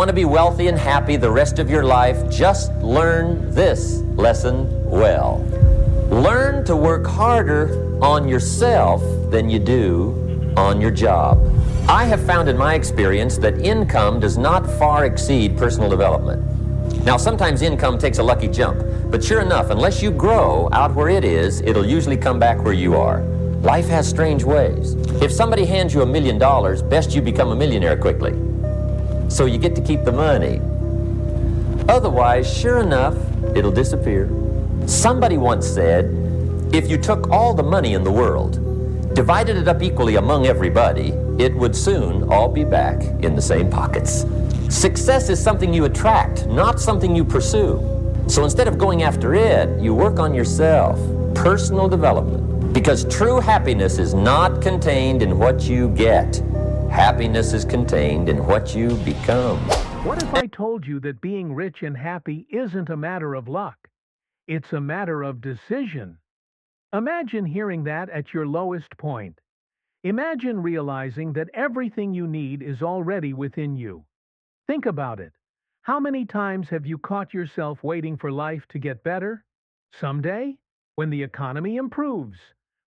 Want to be wealthy and happy the rest of your life? Just learn this lesson well. Learn to work harder on yourself than you do on your job. I have found in my experience that income does not far exceed personal development. Now, sometimes income takes a lucky jump, but sure enough, unless you grow out where it is, it'll usually come back where you are. Life has strange ways. If somebody hands you $1 million, best you become a millionaire quickly, so you get to keep the money. Otherwise, sure enough, it'll disappear. Somebody once said, if you took all the money in the world, divided it up equally among everybody, it would soon all be back in the same pockets. Success is something you attract, not something you pursue. So instead of going after it, you work on yourself, personal development. Because true happiness is not contained in what you get. Happiness is contained in what you become. What if I told you that being rich and happy isn't a matter of luck? It's a matter of decision. Imagine hearing that at your lowest point. Imagine realizing that everything you need is already within you. Think about it. How many times have you caught yourself waiting for life to get better? Someday? When the economy improves,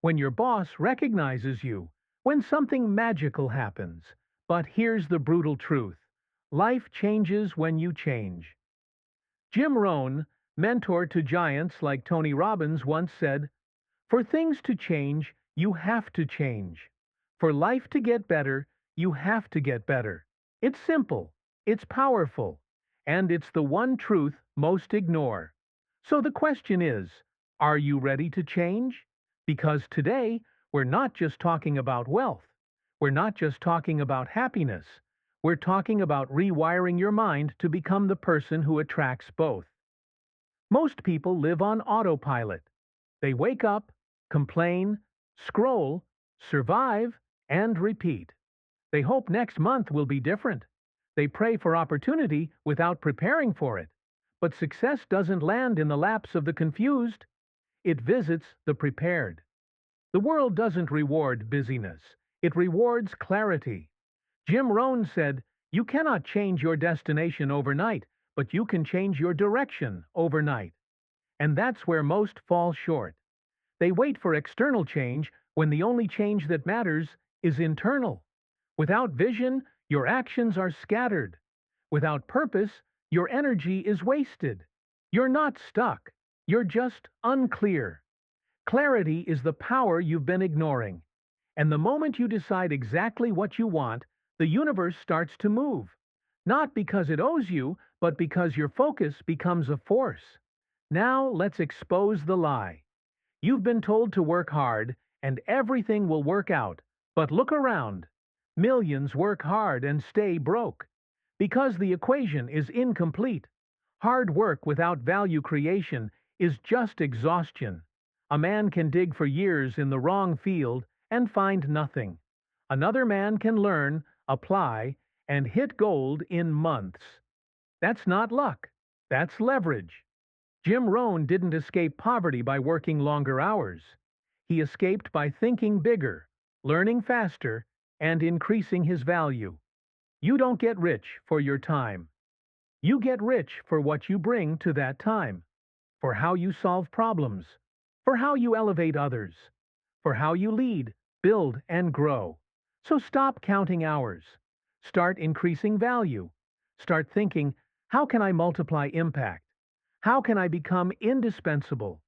when your boss recognizes you, when something magical happens. But here's the brutal truth. Life changes when you change. Jim Rohn, mentor to giants like Tony Robbins, once said, "For things to change, you have to change. For life to get better, you have to get better." It's simple, it's powerful, and it's the one truth most ignore. So the question is, are you ready to change? Because today, we're not just talking about wealth. We're not just talking about happiness. We're talking about rewiring your mind to become the person who attracts both. Most people live on autopilot. They wake up, complain, scroll, survive, and repeat. They hope next month will be different. They pray for opportunity without preparing for it. But success doesn't land in the laps of the confused. It visits the prepared. The world doesn't reward busyness. It rewards clarity. Jim Rohn said, "You cannot change your destination overnight, but you can change your direction overnight." And that's where most fall short. They wait for external change when the only change that matters is internal. Without vision, your actions are scattered. Without purpose, your energy is wasted. You're not stuck. You're just unclear. Clarity is the power you've been ignoring. And the moment you decide exactly what you want, the universe starts to move. Not because it owes you, but because your focus becomes a force. Now let's expose the lie. You've been told to work hard, and everything will work out. But look around. Millions work hard and stay broke. Because the equation is incomplete. Hard work without value creation is just exhaustion. A man can dig for years in the wrong field and find nothing. Another man can learn, apply, and hit gold in months. That's not luck. That's leverage. Jim Rohn didn't escape poverty by working longer hours. He escaped by thinking bigger, learning faster, and increasing his value. You don't get rich for your time. You get rich for what you bring to that time, for how you solve problems, for how you elevate others, for how you lead, build, and grow. So stop counting hours. Start increasing value. Start thinking, how can I multiply impact? How can I become indispensable?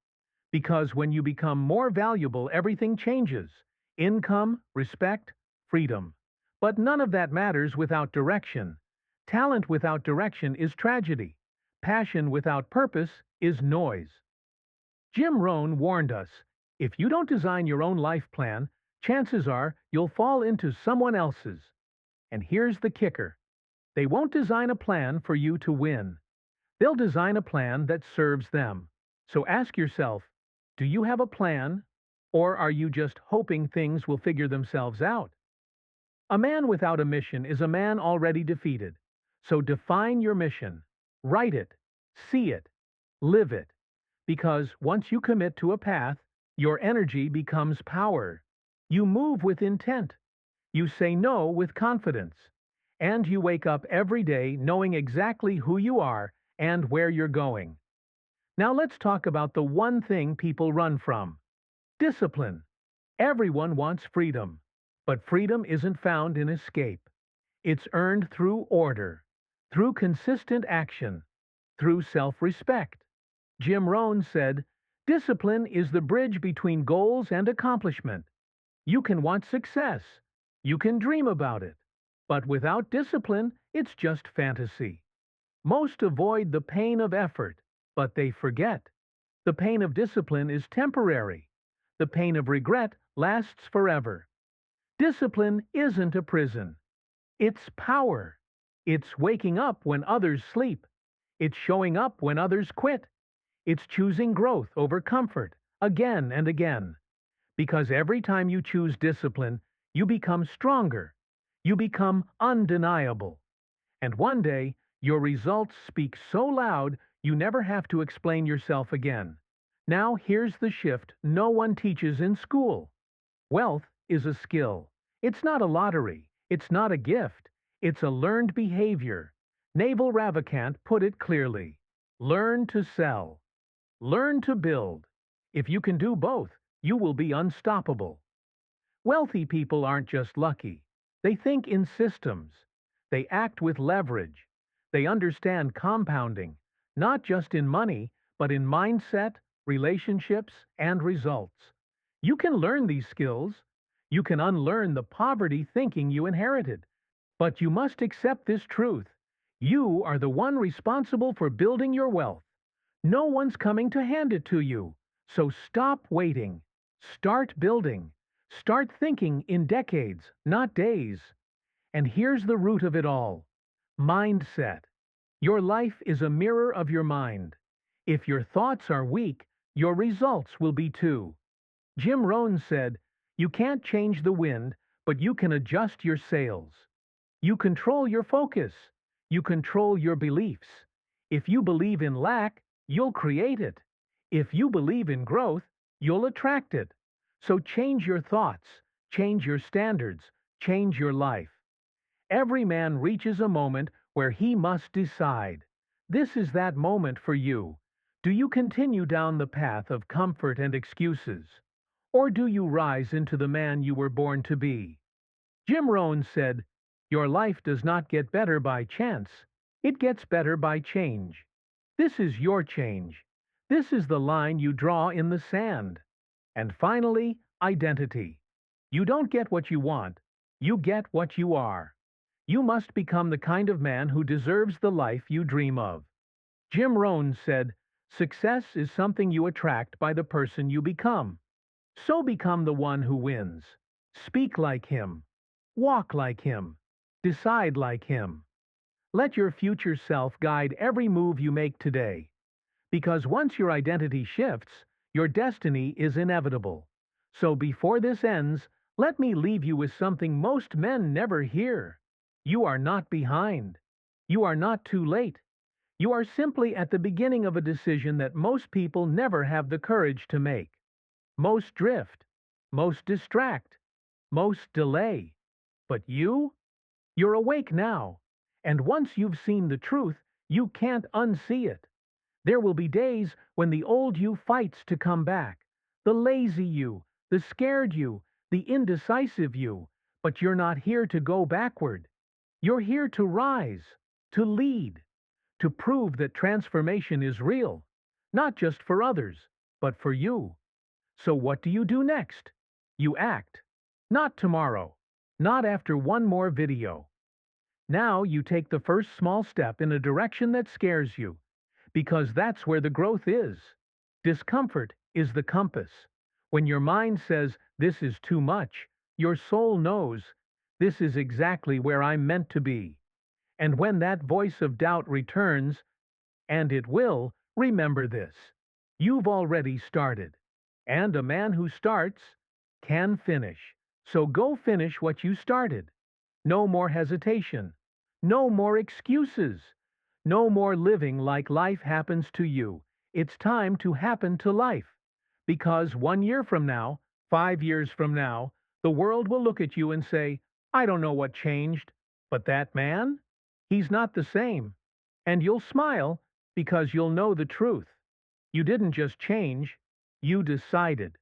Because when you become more valuable, everything changes. Income, respect, freedom. But none of that matters without direction. Talent without direction is tragedy. Passion without purpose is noise. Jim Rohn warned us, if you don't design your own life plan, chances are you'll fall into someone else's. And here's the kicker. They won't design a plan for you to win. They'll design a plan that serves them. So ask yourself, do you have a plan, or are you just hoping things will figure themselves out? A man without a mission is a man already defeated. So define your mission. Write it. See it. Live it. Because once you commit to a path, your energy becomes power. You move with intent. You say no with confidence. And you wake up every day knowing exactly who you are and where you're going. Now let's talk about the one thing people run from: discipline. Everyone wants freedom, but freedom isn't found in escape. It's earned through order, through consistent action, through self-respect. Jim Rohn said, "Discipline is the bridge between goals and accomplishment." You can want success. You can dream about it. But without discipline, it's just fantasy. Most avoid the pain of effort, but they forget. The pain of discipline is temporary. The pain of regret lasts forever. Discipline isn't a prison. It's power. It's waking up when others sleep. It's showing up when others quit. It's choosing growth over comfort again and again. Because every time you choose discipline, you become stronger. You become undeniable. And one day, your results speak so loud you never have to explain yourself again. Now here's the shift no one teaches in school. Wealth is a skill. It's not a lottery. It's not a gift. It's a learned behavior. Naval Ravikant put it clearly. Learn to sell. Learn to build. If you can do both, you will be unstoppable. Wealthy people aren't just lucky. They think in systems. They act with leverage. They understand compounding, not just in money, but in mindset, relationships, and results. You can learn these skills. You can unlearn the poverty thinking you inherited. But you must accept this truth. You are the one responsible for building your wealth. No one's coming to hand it to you. So stop waiting. Start building. Start thinking in decades, not days. And here's the root of it all: mindset. Your life is a mirror of your mind. If your thoughts are weak, your results will be too. Jim Rohn said, "You can't change the wind, but you can adjust your sails." You control your focus. You control your beliefs. If you believe in lack, you'll create it. If you believe in growth, you'll attract it. So change your thoughts, change your standards, change your life. Every man reaches a moment where he must decide. This is that moment for you. Do you continue down the path of comfort and excuses? Or do you rise into the man you were born to be? Jim Rohn said, "Your life does not get better by chance. It gets better by change." This is your change. This is the line you draw in the sand. And finally, identity. You don't get what you want. You get what you are. You must become the kind of man who deserves the life you dream of. Jim Rohn said, "Success is something you attract by the person you become." So become the one who wins. Speak like him. Walk like him. Decide like him. Let your future self guide every move you make today. Because once your identity shifts, your destiny is inevitable. So before this ends, let me leave you with something most men never hear. You are not behind. You are not too late. You are simply at the beginning of a decision that most people never have the courage to make. Most drift. Most distract. Most delay. But you're awake now. And once you've seen the truth, you can't unsee it. There will be days when the old you fights to come back. The lazy you, the scared you, the indecisive you. But you're not here to go backward. You're here to rise, to lead, to prove that transformation is real, not just for others, but for you. So what do you do next? You act. Not tomorrow. Not after one more video. Now you take the first small step in a direction that scares you, because that's where the growth is. Discomfort is the compass. When your mind says, "This is too much," your soul knows, "This is exactly where I'm meant to be." And when that voice of doubt returns, and it will, remember this: you've already started. And a man who starts can finish. So go finish what you started. No more hesitation. No more excuses. No more living like life happens to you. It's time to happen to life. Because 1 year from now, 5 years from now, the world will look at you and say, "I don't know what changed." But that man? He's not the same. And you'll smile because you'll know the truth. You didn't just change, you decided.